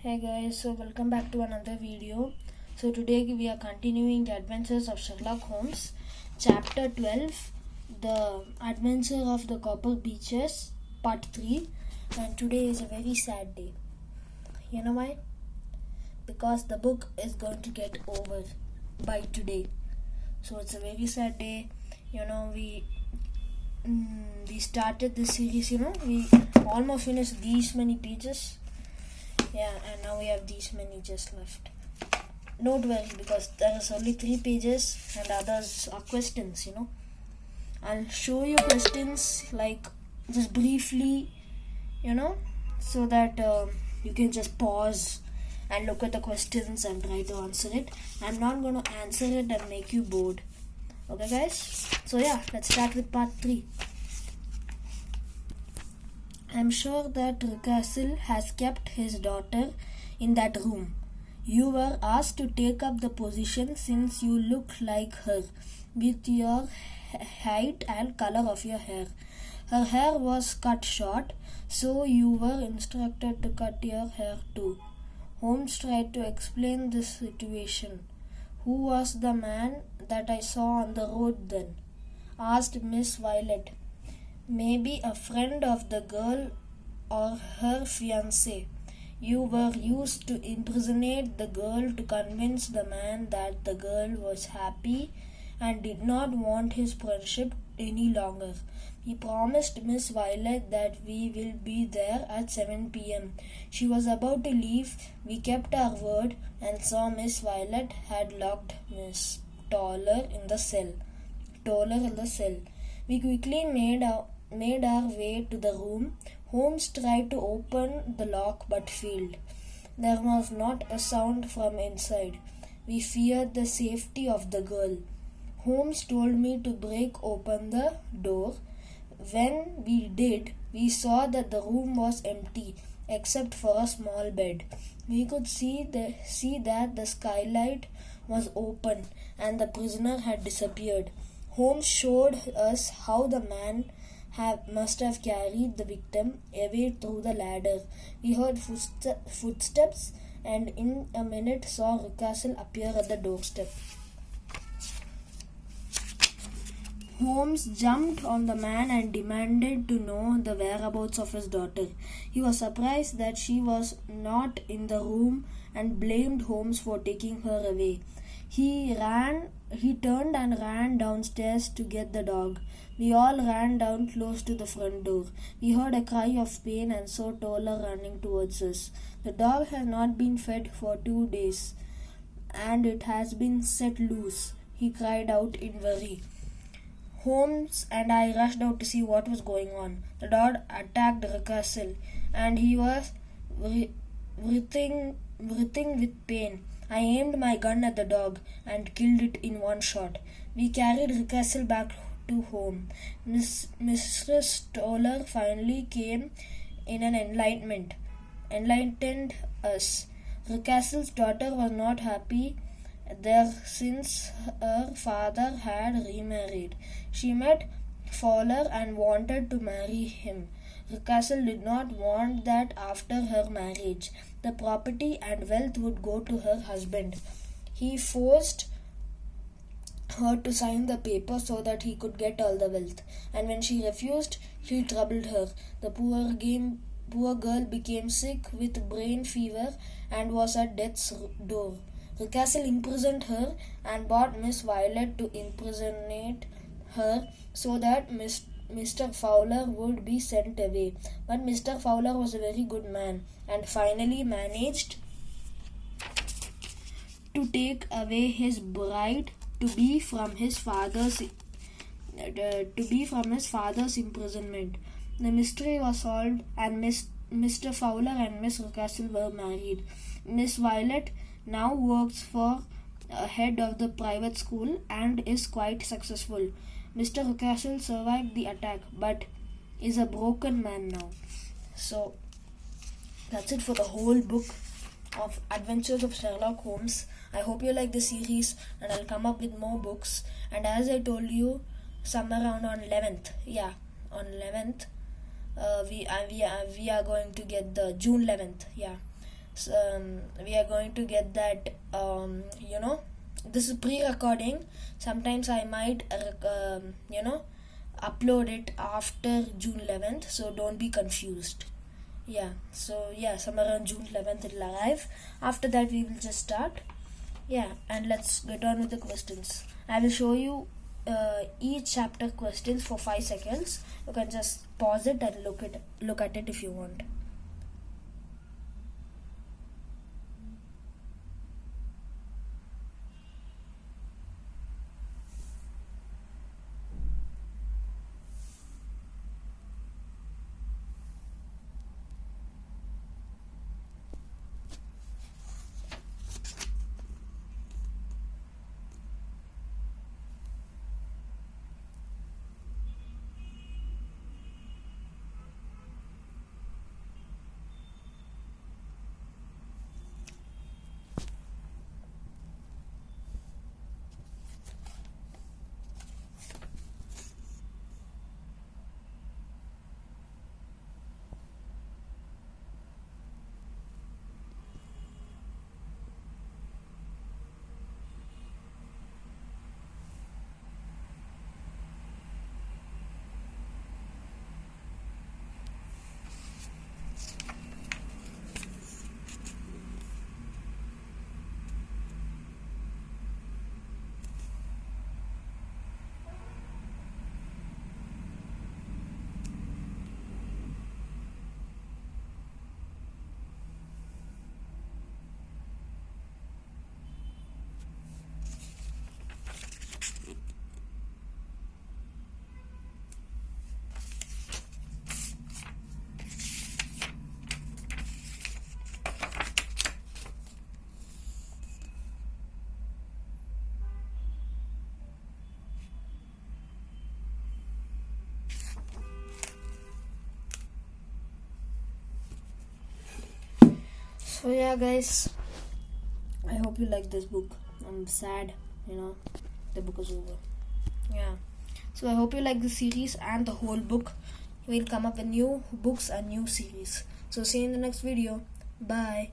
Hey guys, so welcome back to another video. So today we are continuing the adventures of Sherlock Holmes, chapter 12, the adventure of the copper beeches, part 3. And today is a very sad day. You know why? Because the book is going to get over by today. So it's a very sad day. We started this series, we almost finished these many pages. Yeah, and now we have these many just left. Don't worry, because there is only 3 pages and others are questions, I'll show you questions like just briefly, so that you can just pause and look at the questions and try to answer it. I'm not going to answer it and make you bored. Okay guys? So yeah, let's start with part 3. I'm sure that Castle has kept his daughter in that room. You were asked to take up the position since you look like her, with your height and color of your hair. Her hair was cut short, so you were instructed to cut your hair too. Holmes tried to explain this situation. Who was the man that I saw on the road then? Asked Miss Violet. Maybe a friend of the girl or her fiancé. You were used to impersonate the girl to convince the man that the girl was happy and did not want his friendship any longer. He promised Miss Violet that we will be there at 7 p.m. She was about to leave. We kept our word and saw Miss Violet had locked Miss Toller in the cell. We quickly made our way to the room. Holmes tried to open the lock but failed. There was not a sound from inside. We feared the safety of the girl. Holmes told me to break open the door. When we did, we saw that the room was empty except for a small bed. We could see that the skylight was open and the prisoner had disappeared. Holmes showed us how the man must have carried the victim away through the ladder. We heard footsteps and in a minute saw Rucastle appear at the doorstep. Holmes jumped on the man and demanded to know the whereabouts of his daughter. He was surprised that she was not in the room and blamed Holmes for taking her away. He turned and ran downstairs to get the dog. We all ran down close to the front door. We heard a cry of pain and saw Toller running towards us. The dog has not been fed for 2 days, and it has been set loose, he cried out in worry. Holmes and I rushed out to see what was going on. The dog attacked Rucastle, and he was writhing with pain. I aimed my gun at the dog and killed it in one shot. We carried Rucastle back to home. Mistress Toller finally came in and enlightened us. Rucastle's daughter was not happy there since her father had remarried. She met Fowler and wanted to marry him. Rucastle did not want that after her marriage. The property and wealth would go to her husband. He forced her to sign the paper so that he could get all the wealth, and when she refused, he troubled her. The poor girl became sick with brain fever and was at death's door. Rucastle imprisoned her and bought Miss Violet to impersonate her so that Mr. Fowler would be sent away. But Mr. Fowler was a very good man and finally managed to take away his bride to be from his father's imprisonment. The mystery was solved and Mr. Fowler and Miss Rucastle were married. Miss Violet now works for a head of the private school and is quite successful. Mr. Rucastle survived the attack but is a broken man now. So that's it for the whole book of Adventures of Sherlock Holmes. I hope you like the series and I'll come up with more books. And as I told you, somewhere around on 11th, we are going to get the June 11th. we are going to get that, this is pre-recording. Sometimes I might upload it after June 11th, so don't be confused. Somewhere around June 11th it'll arrive. After that we will just start. And let's get on with the questions. I will show you each chapter questions for 5 seconds. You can just pause it and look at it if you want. So guys, I hope you like this book. I'm sad, the book is over. So I hope you like the series and the whole book. We'll come up with new books and new series. So see you in the next video. Bye.